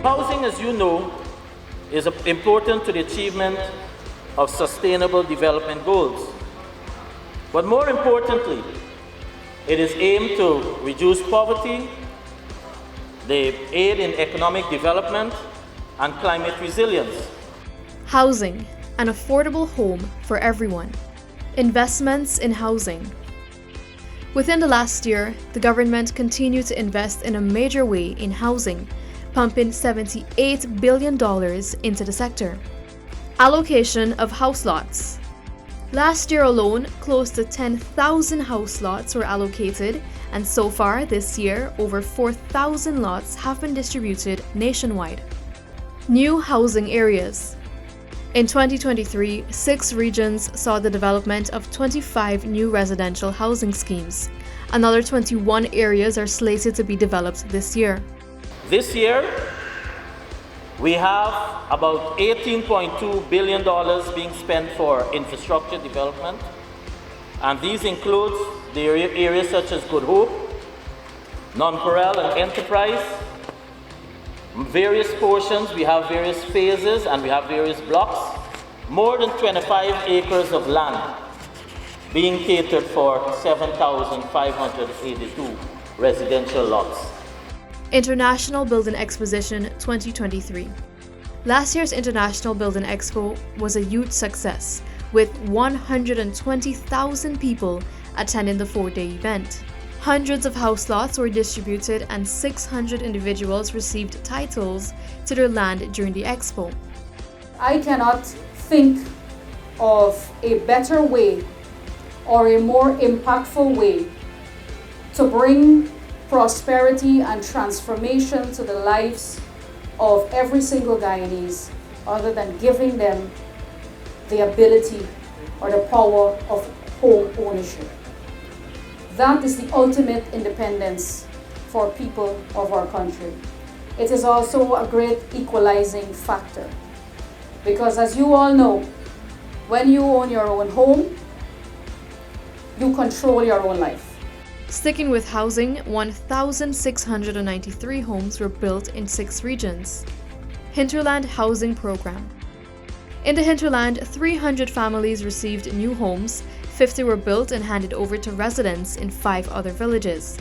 Housing, as you know, is important to the achievement of sustainable development goals. But more importantly, it is aimed to reduce poverty, they aid in economic development and climate resilience. Housing, an affordable home for everyone. Investments in housing. Within the last year, the government continued to invest in a major way in housing, pumping $78 billion into the sector. Allocation of house lots. Last year alone, close to 10,000 house lots were allocated, and so far this year, over 4,000 lots have been distributed nationwide. New housing areas. In 2023, 6 regions saw the development of 25 new residential housing schemes. Another 21 areas are slated to be developed this year. This year, we have about $18.2 billion being spent for infrastructure development, and these include the areas such as Good Hope, Nonpareil and Enterprise. Various portions, we have various phases and we have various blocks. More than 25 acres of land being catered for 7,582 residential lots. International Building Exposition 2023. Last year's International Building Expo was a huge success, with 120,000 people attending the 4-day event. Hundreds of house lots were distributed and 600 individuals received titles to their land during the expo. I cannot think of a better way or a more impactful way to bring prosperity and transformation to the lives of every single Guyanese other than giving them the ability or the power of home ownership. That is the ultimate independence for people of our country. It is also a great equalizing factor because, as you all know, when you own your own home, you control your own life. Sticking with housing, 1,693 homes were built in 6 regions. Hinterland Housing Program. In the hinterland, 300 families received new homes, 50 were built and handed over to residents in 5 other villages.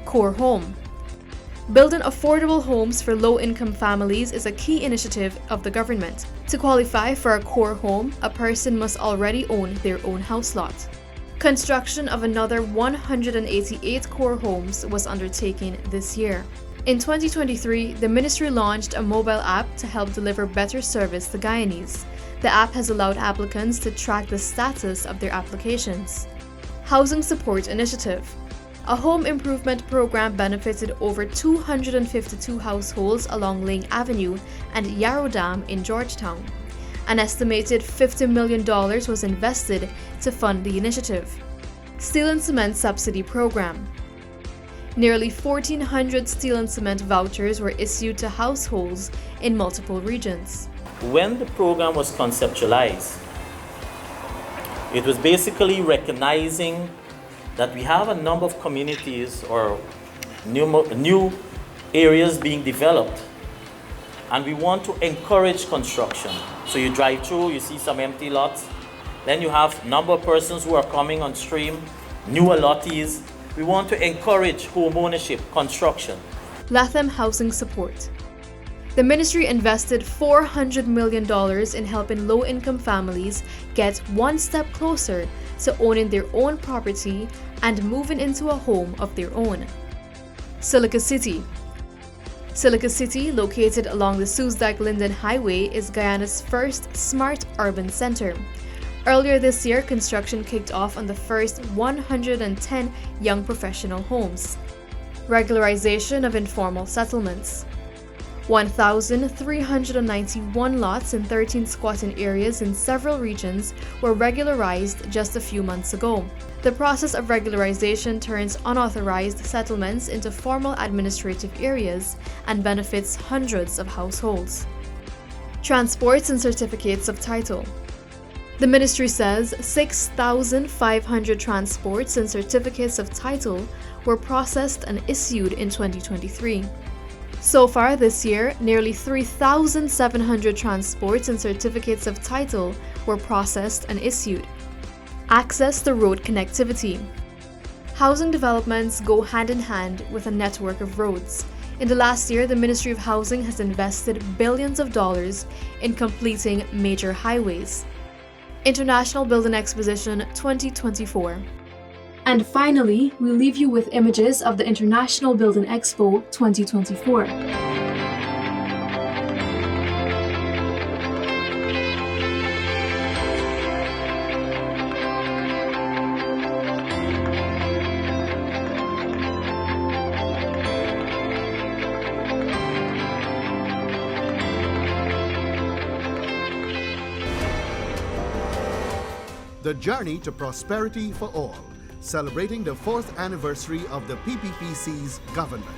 Core Home. Building affordable homes for low-income families is a key initiative of the government. To qualify for a core home, a person must already own their own house lot. Construction of another 188 core homes was undertaken this year. In 2023, the ministry launched a mobile app to help deliver better service to Guyanese. The app has allowed applicants to track the status of their applications. Housing Support Initiative. A home improvement program benefited over 252 households along Ling Avenue and Yarrow Dam in Georgetown. An estimated $50 million was invested to fund the initiative. Steel and Cement Subsidy Program. Nearly 1,400 steel and cement vouchers were issued to households in multiple regions. When the program was conceptualized, it was basically recognizing that we have a number of communities or new areas being developed, and we want to encourage construction. So you drive through, you see some empty lots, then you have a number of persons who are coming on stream, new allottees. We want to encourage home ownership, construction. Latham Housing Support. The ministry invested $400 million in helping low-income families get one step closer to owning their own property and moving into a home of their own. Silica City. Silica City, located along the Soesdijk-Linden Highway, is Guyana's first smart urban center. Earlier this year, construction kicked off on the first 110 young professional homes. Regularization of informal settlements. 1,391 lots in 13 squatting areas in several regions were regularized just a few months ago. The process of regularization turns unauthorized settlements into formal administrative areas and benefits hundreds of households. Transports and certificates of title. The ministry says 6,500 transports and certificates of title were processed and issued in 2023. So far this year, nearly 3,700 transports and certificates of title were processed and issued. Access to road connectivity. Housing developments go hand in hand with a network of roads. In the last year, the Ministry of Housing has invested billions of dollars in completing major highways. International Building Exposition 2024. And finally, we leave you with images of the International Building Expo 2024. The Journey to Prosperity for All, celebrating the 4th anniversary of the PPPC's government.